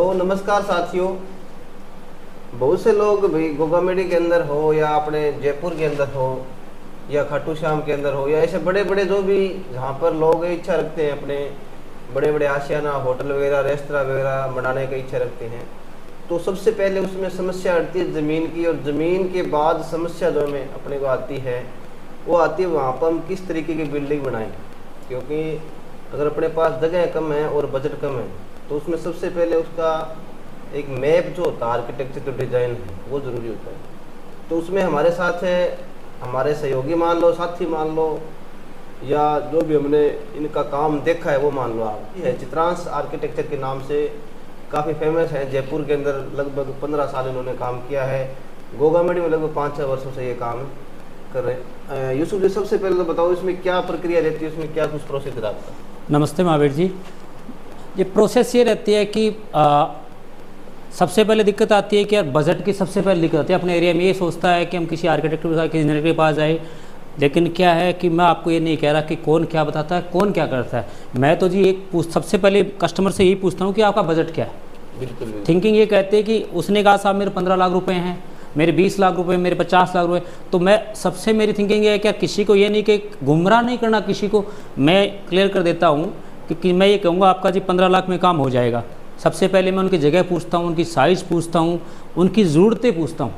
Hello नमस्कार साथियों। बहुत से लोग भाई गोगामेडी के अंदर हो या अपने जयपुर के अंदर हो या खाटू श्याम के अंदर हो या ऐसे बड़े बड़े जो भी जहाँ पर लोग इच्छा रखते हैं अपने बड़े बड़े आशियाना होटल वगैरह रेस्तरा वगैरह बनाने की इच्छा रखते हैं, तो सबसे पहले उसमें समस्या आती है ज़मीन की। और ज़मीन के बाद समस्या जो हमें अपने को आती है वो आती है वहाँ पर हम किस तरीके की बिल्डिंग बनाएं। क्योंकि अगर अपने पास जगह कम है और बजट कम है तो उसमें सबसे पहले उसका एक मैप जो होता है आर्किटेक्चर तो डिज़ाइन है वो ज़रूरी होता है। तो उसमें हमारे साथ है हमारे सहयोगी मान लो, साथी मान लो, या जो भी हमने इनका काम देखा है वो मान लो। आप ये है चित्रांश आर्किटेक्चर के नाम से काफ़ी फेमस है जयपुर के अंदर। लगभग 15 साल इन्होंने काम किया है। गोगामेडी में लगभग 5-6 वर्षों से ये काम कर रहे हैं। यूसुफ जी, सबसे पहले तो बताओ इसमें क्या प्रक्रिया रहती है, इसमें क्या कुछ प्रोसेस रहता है? नमस्ते महावीर जी। ये प्रोसेस ये रहती है कि सबसे पहले दिक्कत आती है कि यार बजट की सबसे पहले दिक्कत आती है। अपने एरिया में ये सोचता है कि हम किसी आर्किटेक्ट के पास, किसी इंजीनियर के पास जाए, लेकिन क्या है कि मैं आपको ये नहीं कह रहा कि कौन क्या बताता है, कौन क्या करता है। मैं तो जी सबसे पहले कस्टमर से यही पूछता हूँ कि आपका बजट क्या है। बिल्कुल। थिंकिंग ये कहते हैं कि उसने कहा साहब मेरे 15 लाख रुपए हैं, मेरे 20 लाख रुपए, मेरे 50 लाख रुपए। तो मैं सबसे मेरी थिंकिंग ये है कि किसी को ये नहीं कि गुमराह नहीं करना, किसी को मैं क्लियर कर देता हूँ कि मैं ये कहूँगा आपका जी 15 लाख में काम हो जाएगा। सबसे पहले मैं उनकी जगह पूछता हूँ, उनकी साइज़ पूछता हूँ, उनकी ज़रूरतें पूछता हूँ।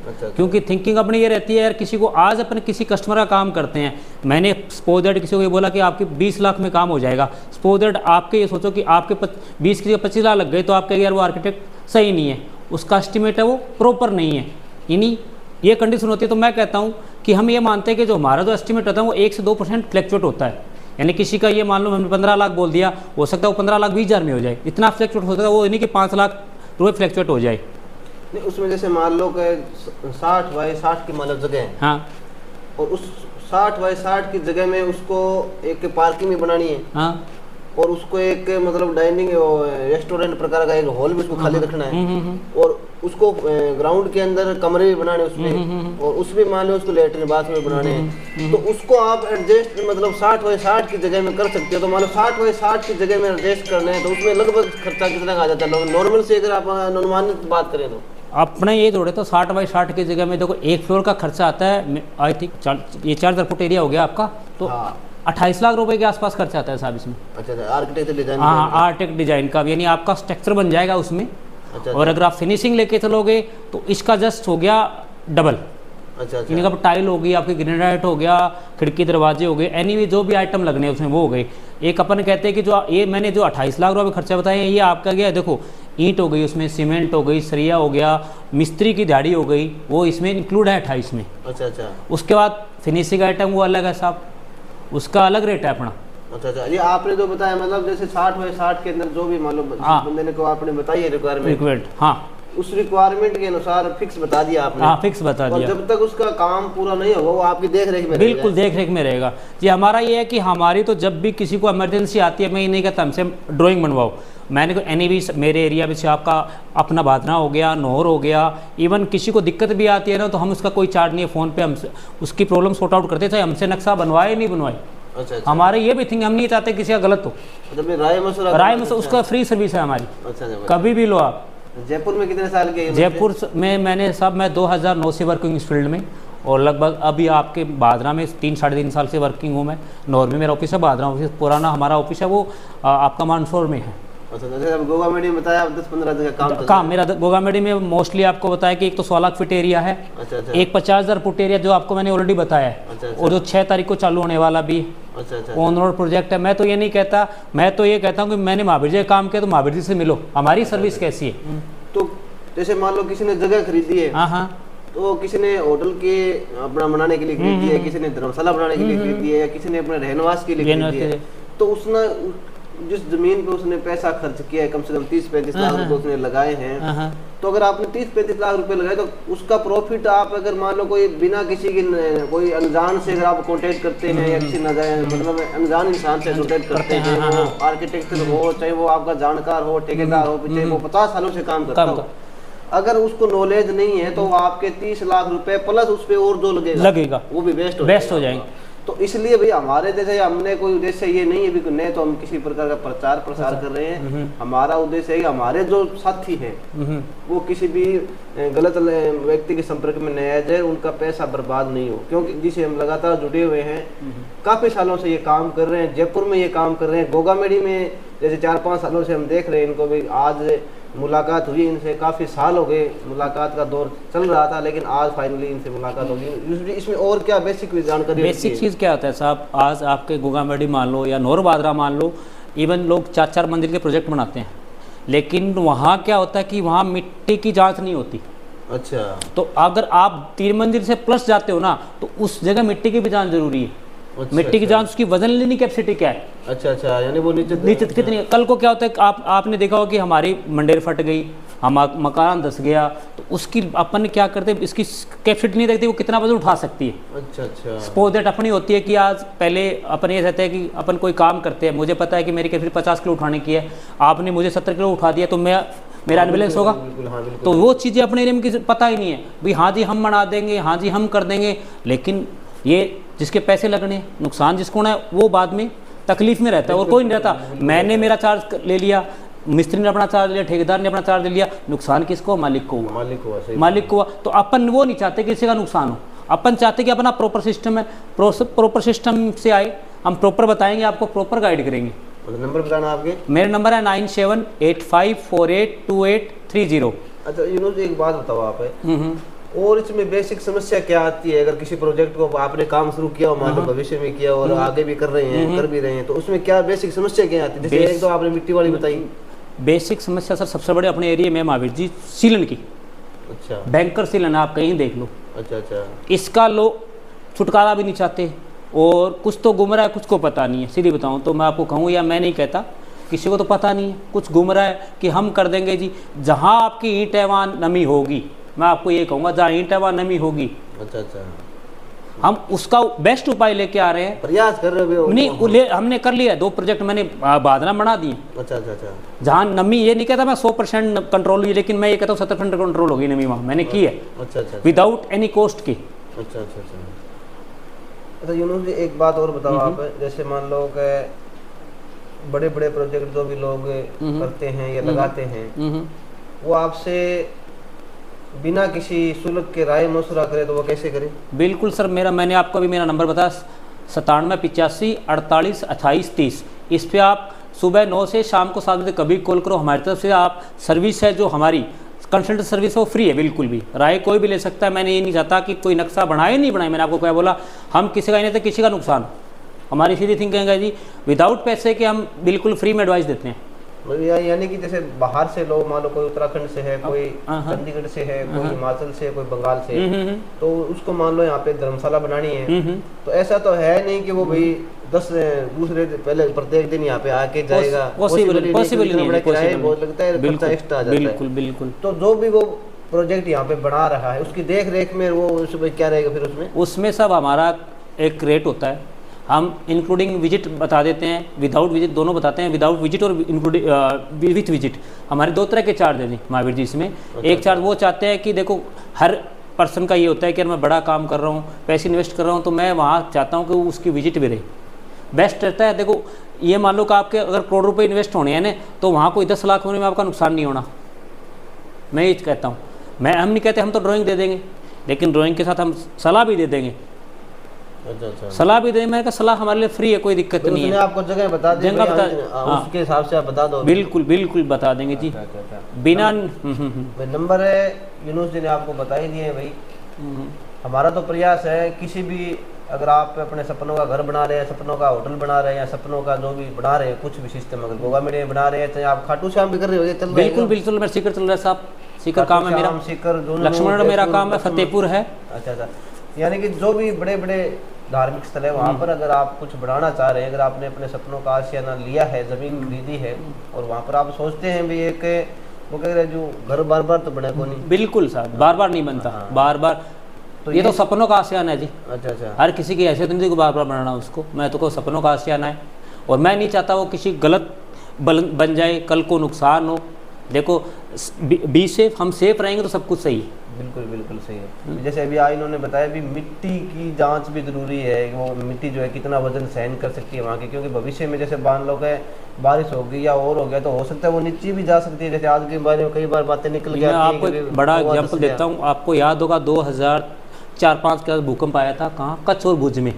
अच्छा। क्योंकि थिंकिंग अपनी ये रहती है यार किसी को आज अपने किसी कस्टमर का काम करते हैं, मैंने सपोज दैट किसी को ये बोला कि आपके 20 लाख में काम हो जाएगा। सपोज दैट आपके ये सोचो कि आपके 20 की 25 लाख लग गए, तो आप कहेंगे यार वो आर्किटेक्ट सही नहीं है, उसका एस्टिमेट है वो प्रॉपर नहीं है, यानी ये कंडीशन होती है। तो मैं कहता हूँ कि हम ये मानते हैं कि जो हमारा जो एस्टिमेट होता है वो 1 से 2% फ्लैक्चुएट होता है। यानी किसी का ये मान लो हमने 15 लाख बोल दिया, हो सकता है वो 15 लाख 20 हज़ार में हो जाए, इतना फ्लैक्चुएट हो सकता है। वो नहीं कि 5 लाख रुपये फ्लैक्चुएट हो जाए। नहीं, उसमें जैसे मान लो कि 60 बाई 60 की मान जगह है। हाँ। और उस 60 बाई 60 की जगह में उसको एक पार्किंग भी बनानी है। हाँ। और उसको एक मतलब डाइनिंग रेस्टोरेंट प्रकार का एक हॉल भी उसको खाली रखना है। और उसको ग्राउंड के अंदर कमरे भी बनाने उसमें, और उसमें मान लो उसको लेटरिन बाथरूम बनाने हैं। तो उसको आप एडजस्ट मतलब 60 बाई 60 की जगह में कर सकते हो। तो मान लो 60 बाई 60 की जगह में एडजस्ट करना है तो उसमें लगभग खर्चा कितना आ जाता है नॉर्मल से, अगर आप अनुमानित बात करें तो? अपने ये जोड़े तो 60 बाई 60 की जगह में देखो एक फ्लोर का खर्चा आता है, आई थिंक ये 4000 फुट एरिया हो गया आपका, तो 28 लाख रुपए के आसपास खर्चा आता है साहब इसमें। अच्छा, आर्किटेक्चर डिजाइन। हाँ, आर्किटेक्ट डिजाइन का, यानी आपका स्ट्रक्चर बन जाएगा उसमें। अच्छा। और अगर आप फिनिशिंग लेके चलोगे तो इसका जस्ट हो गया डबल। अच्छा। इनका टाइल हो गई, आपकी ग्रेनाइट हो गया, खिड़की दरवाजे हो गए, एनीवे जो भी आइटम लगने हैं उसमें वो हो गए। एक अपन कहते हैं कि जो ये मैंने जो 28 लाख रुपये खर्चा बताया ये आपका गया, देखो ईंट हो गई, उसमें सीमेंट हो गई, सरिया हो गया, मिस्त्री की दिहाड़ी हो गई, वो इसमें इंक्लूड है 28 में। अच्छा। उसके बाद फिनिशिंग आइटम वो अलग है साहब, उसका अलग रेट है अपना। अच्छा। ये आपने जो बताया मतलब जैसे 60 बाई 60 के अंदर जो भी मान लो बंदे ने को आपने बताई है रिक्वायरमेंट, हाँ, उस रिक्वायरमेंट के अनुसार फिक्स बता दिया आपने। हाँ, फिक्स बता दिया। और जब तक उसका काम पूरा नहीं होगा वो आपकी देख रेख में, बिल्कुल देख रेख में रहेगा जी। हमारा ये है कि हमारी तो जब भी किसी को इमरजेंसी आती है, मैं ये नहीं कहता हमसे ड्राइंग बनवाओ, मैंने को एनी मेरे एरिया में से आपका अपना बादना हो गया, नोहर हो गया, इवन किसी को दिक्कत भी आती है ना तो हम उसका कोई चार्ज नहीं है, फ़ोन पे हमसे उसकी प्रॉब्लम सॉर्ट आउट करते थे, हमसे नक्शा बनवाए नहीं बनवाए। अच्छा। हमारे ये भी थिंग, हम नहीं चाहते किसी का गलत हो, राय मशवरा उसका फ्री सर्विस है हमारी। अच्छा। कभी भी लो आप। जयपुर में कितने साल के? जयपुर में मैंने साहब मैं 2009 से वर्किंग इस फील्ड में, और लगभग अभी आपके बादरा में 3-3.5 साल से वर्किंग हूँ मैं। नौर में मेरा ऑफिस है, बादरा ऑफिस पुराना हमारा ऑफिस है वो आपका मानसौर में है। अच्छा। जैसे गोगामेडी में बताया 10-15 जगह काम मेरा गोगामेडी में मोस्टली आपको बताया कि एक तो 100 लाख फीट एरिया है। अच्छा। एक 50,000 फुट एरिया जो आपको मैंने ऑलरेडी बताया है। अच्छा। और जो 6 तारीख को चालू होने वाला भी ऑन रोड प्रोजेक्ट है। मैं तो ये नहीं कहता, मैं तो ये कहता हूँ कि मैंने महावीर जी काम किया तो महावीर जी से मिलो, हमारी सर्विस कैसी है। तो जैसे मान लो किसी ने जगह खरीदी है, हाँ, तो किसी ने होटल के अपना बनाने के लिए खरीदी है, किसी ने धर्मशाला बनाने के लिए खरीदी है, या किसी ने अपने रहनवास के लिए खरीदी है, तो उसने जिस जमीन पे उसने पैसा खर्च किया है कम से कम 30-35 लाख रुपए उसने लगाए हैं, तो अगर आपने 30-35 लाख रुपए लगाए तो उसका प्रॉफिट आप अगर मान लो कोई बिना किसी की कोई अनजान से अगर आप कॉन्टेक्ट करते हैं या किसी मतलब अनजान इंसान से कॉन्टेक्ट करते हैं, वो आर्किटेक्चर हो चाहे वो आपका जानकार हो, ठेकेदार हो, चाहे वो 50 सालों से काम करता हो, अगर उसको नॉलेज नहीं है तो आपके 30 लाख रुपए प्लस उस पर और जो लगेगा वो भी वेस्ट हो जाएंगे। तो इसलिए भाई हमारे जैसे हमने कोई उद्देश्य ये नहीं है भी नहीं तो हम किसी प्रकार का प्रचार प्रसार कर रहे हैं। हमारा उद्देश्य है कि हमारे जो साथी हैं वो किसी भी गलत व्यक्ति के संपर्क में नहीं आ जाए, उनका पैसा बर्बाद नहीं हो, क्योंकि जिसे हम लगातार जुड़े हुए हैं, काफी सालों से ये काम कर रहे हैं, जयपुर में ये काम कर रहे हैं, गोगामेडी में जैसे 4-5 सालों से हम देख रहे हैं इनको भी। आज मुलाकात हुई इनसे, काफ़ी साल हो गए मुलाकात का दौर चल रहा था, लेकिन आज फाइनली इनसे मुलाकात होगी। इसमें और क्या बेसिक जानकारी? बेसिक चीज़ क्या होता है साहब, आज आपके गोगामेडी मान लो या नौरबादरा मान लो, इवन लोग 4-4 मंजिल के प्रोजेक्ट बनाते हैं, लेकिन वहाँ क्या होता है कि वहाँ मिट्टी की जांच नहीं होती। अच्छा, तो अगर आप 3 मंजिल से प्लस जाते हो ना, तो उस जगह मिट्टी की भी जांच जरूरी है। अच्छा, मिट्टी की जांच, उसकी वजन लेने की कैपेसिटी क्या है। अच्छा, यानी वो नीचे कितनी। कल को क्या होता है, आपने देखा हो कि हमारी मंडेर फट गई, हम मकान धस गया, तो उसकी अपन क्या करते हैं, इसकी कैपेसिटी नहीं देखते वो कितना वजन उठा सकती है। अच्छा, सपोज दैट अपनी होती है कि आज पहले अपन ये कहते हैं कि अपन कोई काम करते हैं, मुझे पता है कि मेरी कैपेसिटी 50 किलो उठाने की है, आपने मुझे 70 किलो उठा दिया, तो मेरा अनबैलेंस होगा। तो वो चीज़ें अपने एरिया में किसी पता ही नहीं है भाई। हाँ जी हम बना देंगे, हाँ जी हम कर देंगे, लेकिन ये जिसके पैसे लगने, नुकसान जिसको होना है, वो बाद में तकलीफ में रहता है और कोई नहीं रहता। मैंने मेरा चार्ज ले लिया, मिस्त्री ने अपना चार्ज लिया, ठेकेदार ने अपना चार्ज ले लिया, नुकसान किसको? मालिक को हुआ। मालिक को हुआ। तो अपन वो नहीं चाहते कि किसी का नुकसान हो, अपन चाहते कि अपना प्रॉपर सिस्टम है, प्रॉपर सिस्टम से आए, हम प्रॉपर बताएंगे, आपको प्रॉपर गाइड करेंगे। नंबर बताना आपके? मेरा नंबर है 9785482830। अच्छा यूनुस, एक बात बताओ आप, और इसमें बेसिक समस्या क्या आती है? अगर किसी प्रोजेक्ट को आपने काम शुरू किया हो, मान लो भविष्य में किया और आगे भी कर रहे हैं, कर भी रहे हैं, तो उसमें क्या बेसिक समस्या क्या आती है? जैसे एक तो आपने मिट्टी वाली बताई। बेसिक समस्या सर सबसे बड़े अपने एरिया में महावीर जी, सीलन की। अच्छा, बैंकर सीलन आप कहीं देख लो। अच्छा, इसका लोग छुटकारा भी नहीं चाहते, और कुछ तो गुम रहा है, कुछ को पता नहीं है। सीधी बताऊं तो मैं आपको कहूँ, या मैं नहीं कहता, किसी को तो पता नहीं है, कुछ गुम रहा है कि हम कर देंगे जी। जहाँ आपकी ईंट है वहाँ नमी होगी, मैं आपको ये कहूँगा, जहाँ ईंट है वहाँ नमी होगी। अच्छा, हम उसका बेस्ट उपाय लेके आ रहे हैं, प्रयास कर रहे हो? नहीं, हमने कर लिया 2 प्रोजेक्ट मैंने बादना बना दिए। अच्छा, जहाँ नमी, ये नहीं कहता मैं 100% कंट्रोल हुई, लेकिन मैं ये कहता हूँ 70% कंट्रोल होगी नमी, वहाँ मैंने की है। अच्छा, विदाउट एनी कॉस्ट की। अच्छा, यूनुस जी एक बात और बताओ आप, जैसे मान लो कि बड़े बड़े प्रोजेक्ट जो भी लोग करते हैं या लगाते हैं, वो आपसे बिना किसी शुल्क के राय मशुरा करे तो वो कैसे करें? बिल्कुल सर, मैंने आपको अभी मेरा नंबर बताया 9785482830। इस पे आप सुबह 9 से शाम को 7 बजे कभी कॉल करो। हमारी तरफ से आप सर्विस है जो हमारी कंसल्टेंट सर्विस है वो फ्री है, बिल्कुल भी राय कोई भी ले सकता है। मैंने ये नहीं चाहता कि कोई नक्शा बनाए नहीं बनाए, मैंने आपको क्या बोला, हम किसी का नहीं देते, किसी का नुकसान। हमारी सीधी थिंकिंग है जी, विदाउट पैसे के हम बिल्कुल फ्री में एडवाइस देते हैं। यानी कि जैसे बाहर से लोग, मान लो कोई उत्तराखंड से है, कोई चंडीगढ़ से है, कोई हिमाचल से, कोई बंगाल से, तो उसको मान लो यहाँ पे धर्मशाला बनानी है, तो ऐसा तो है नहीं कि वो भाई 10 दूसरे पहले प्रत्येक दिन यहाँ पे आके जाएगा, पॉसिबल नहीं, बहुत लगता है, खर्चा एक्स्ट्रा आ जाता है। बिल्कुल। तो जो भी वो प्रोजेक्ट यहाँ पे बना रहा है, उसकी देख रेख में वो उसमें क्या रहेगा फिर? उसमें सब हमारा एक रेट होता है, हम इंक्लूडिंग विजिट बता देते हैं, विदाउट विजिट दोनों बताते हैं। विदाउट विजिट और इंक्लूडिंग विथ विजिट हमारे 2 तरह के चार्ज हैं जी महावीर जी इसमें। एक चार्ज वो चाहते हैं कि देखो हर पर्सन का ये होता है कि मैं बड़ा काम कर रहा हूँ, पैसे इन्वेस्ट कर रहा हूँ, तो मैं वहाँ चाहता हूँ कि उसकी विजिट भी रहे, बेस्ट रहता है। देखो ये मान लो कि आपके अगर करोड़ रुपये इन्वेस्ट होने हैं ना, तो वहाँ कोई 10 लाख होने में आपका नुकसान नहीं होना, मैं ये कहता हूँ। हम नहीं कहते हम तो ड्राइंग दे देंगे, लेकिन ड्राइंग के साथ हम सलाह भी दे देंगे। अच्छा। सलाह भी दें, मैंने कहा सलाह हमारे लिए फ्री है, कोई दिक्कत नहीं है। आपको जगह बता दें, उसके हिसाब से आप बता दो। बिल्कुल बता देंगे जी, बिना नंबर है यूनुस जी ने आपको बता ही दिए भाई। हमारा तो प्रयास है, किसी भी अगर आप अपने सपनों का घर बना रहे हैं, सपनों का होटल बना रहे हैं, या सपनों का जो भी बना रहे हैं, कुछ भी सिस्टम अगर गोगामेडी में बना रहे हैं, चाहे आप खाटू श्याम भी कर रहे हो, चल रहा है? बिल्कुल मेरा सीकर चल रहा है साहब, सीकर काम है मेरा, लक्ष्मण मेरा काम है, फतेहपुर है। अच्छा, यानी कि जो भी बड़े बड़े धार्मिक स्थल है वहाँ पर अगर आप कुछ बढ़ाना चाह रहे हैं, अगर आपने अपने सपनों का आशियाना लिया है, जमीन खरीदी है, और वहाँ पर आप सोचते हैं भी एक वो कह रहे जो घर बार बार तो बने को नहीं, बिल्कुल साहब, बार नहीं बनता। बार तो ये तो सपनों का आशियाना है जी। अच्छा, हर किसी की हैसियत नहीं को बार बनाना उसको, मैं तो कहूँ सपनों का आशियाना है, और मैं नहीं चाहता वो किसी गलत बन जाए, कल को नुकसान हो। देखो बी सेफ, हम सेफ रहेंगे तो सब कुछ सही है। बिल्कुल बिल्कुल सही है। जैसे अभी आज इन्होंने बताया भी मिट्टी की जांच भी जरूरी है, वो मिट्टी जो है कितना वजन सहन कर सकती है वहाँ की, क्योंकि भविष्य में जैसे मान लो कि बारिश हो गई या और हो गया तो हो सकता है वो नीचे भी जा सकती है। जैसे आज के बारे में कई बार बातें निकल मैं जाती आपको हैं एक कि बड़ा वो वापस एग्जाम्पल गया। देता हूँ, आपको याद होगा 2004-5 के भूकंप आया था, कहाँ, कच्छ और भुज में।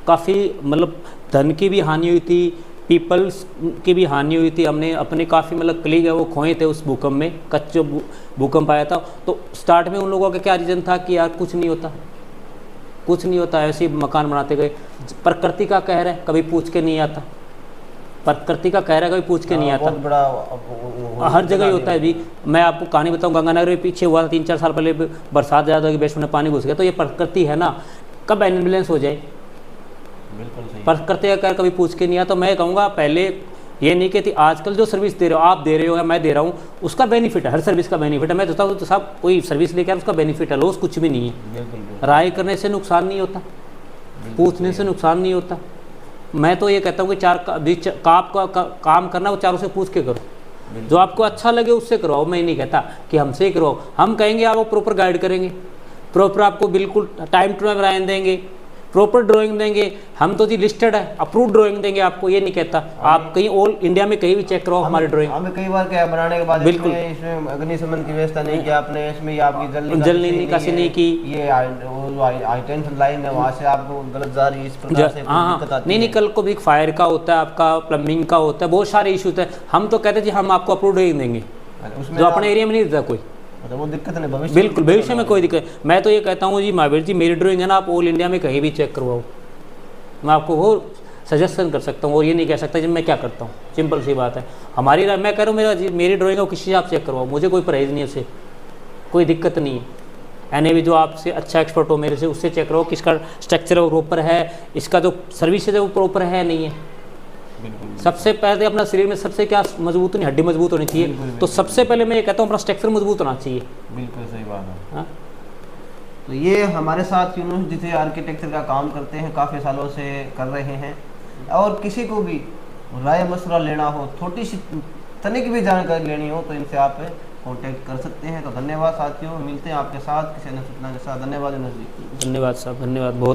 काफ़ी मतलब धन की भी हानि हुई थी, पीपल्स की भी हानि हुई थी। हमने अपने काफ़ी मतलब कलीग है वो खोए थे उस भूकंप में, कच्छ जो भूकंप आया था। तो स्टार्ट में उन लोगों का क्या रीज़न था कि यार कुछ नहीं होता, कुछ नहीं होता, ऐसे ही मकान बनाते गए। प्रकृति का कहर है, कभी पूछ के नहीं आता, प्रकृति का कहर है, कभी पूछ के नहीं आता। बहुत बड़ा हर जगह ही होता है भी। मैं आपको कहानी बताऊं, गंगानगर में पीछे हुआ था 3-4 साल पहले, बरसात ज़्यादा होगी, बेसमेंट में पानी घुस गया। तो ये प्रकृति है ना, कब एम्बुलेंस हो जाए, बिल्कुल सही। प्रकृति का कहर कभी पूछ के नहीं आता। तो मैं कहूँगा पहले ये नहीं कहती, आजकल जो सर्विस दे रहे हो, आप दे रहे हो या मैं दे रहा हूँ, उसका बेनिफिट है, हर सर्विस का बेनिफिट है। मैं देता हूँ तो साहब कोई सर्विस लेकर उसका बेनिफिट है, लॉस कुछ भी नहीं है। बिल्कुल राय करने से नुकसान नहीं होता, पूछने से नुकसान नहीं होता। मैं तो ये कहता हूँ कि काम करना वो चारों से पूछ के करो, जो आपको अच्छा लगे उससे करवाओ। मैं नहीं कहता कि हमसे ही करवाओ, हम कहेंगे आपको प्रॉपर गाइड करेंगे, प्रॉपर आपको बिल्कुल टाइम टू टाइम राय देंगे, प्रॉपर ड्राइंग देंगे। हम तो जी लिस्टेड है, अप्रूव ड्राइंग देंगे आपको, ये नहीं कहता। आप कहीं ऑल इंडिया में कहीं भी चेक करो हमारे ड्राइंग। हमें कई बार क्या बनाने के बाद बिल्कुल। इसमें अग्निशमन की व्यवस्था नहीं की आपने, इसमें ये आपकी जल निकासी नहीं की, ये हाईटेंशन लाइन है, वहाँ से आपको गलत जा रही है, इस प्रकार से हाँ दिक्कत हाँ, आती नहीं है। नहीं, कल को भी फायर का होता है, आपका प्लम्बिंग का होता है, बहुत सारे इशूज है। हम तो कहते हैं जी हम आपको अप्रूव ड्राइंग देंगे, उसमें जो अपने एरिया में नहीं देता कोई। मतलब वो दिक्कत नहीं, भविष्य बिल्कुल, भविष्य में कोई दिक्कत। मैं तो ये कहता हूँ जी महावीर जी, मेरी ड्राइंग है ना, आप ऑल इंडिया में कहीं भी चेक करवाओ, मैं आपको वो सजेशन कर सकता हूँ, और ये नहीं कह सकता जी मैं क्या करता हूँ। सिंपल सी बात है, हमारी मैं कह रहा हूँ मेरी ड्राइंग है वो किसी से आप चेक करवाओ, मुझे कोई परहेज नहीं है उससे, कोई दिक्कत नहीं है। यानी भी जो आपसे अच्छा एक्सपर्ट हो मेरे से, उससे चेक करो किसका स्ट्रक्चर वो प्रॉपर है, इसका जो सर्विसेज है वो प्रॉपर है नहीं है। सबसे पहले अपना शरीर में सबसे क्या मजबूत नहीं, हड्डी मजबूत होनी चाहिए। तो सबसे पहले मैं ये कहता हूँ अपना स्ट्रक्चर मजबूत होना चाहिए। बिल्कुल सही बात है। हाँ? तो ये हमारे साथ यूनुस जिसे आर्किटेक्चर का काम करते हैं, काफ़ी सालों से कर रहे हैं, और किसी को भी राय मशवरा लेना हो, छोटी सी तनिक भी जानकारी लेनी हो, तो इनसे आप कांटेक्ट कर सकते हैं। तो धन्यवाद साथियों, मिलते हैं आपके साथ किसी अन्य सूचना के साथ। धन्यवाद यूनुस जी। धन्यवाद साहब, धन्यवाद बहुत।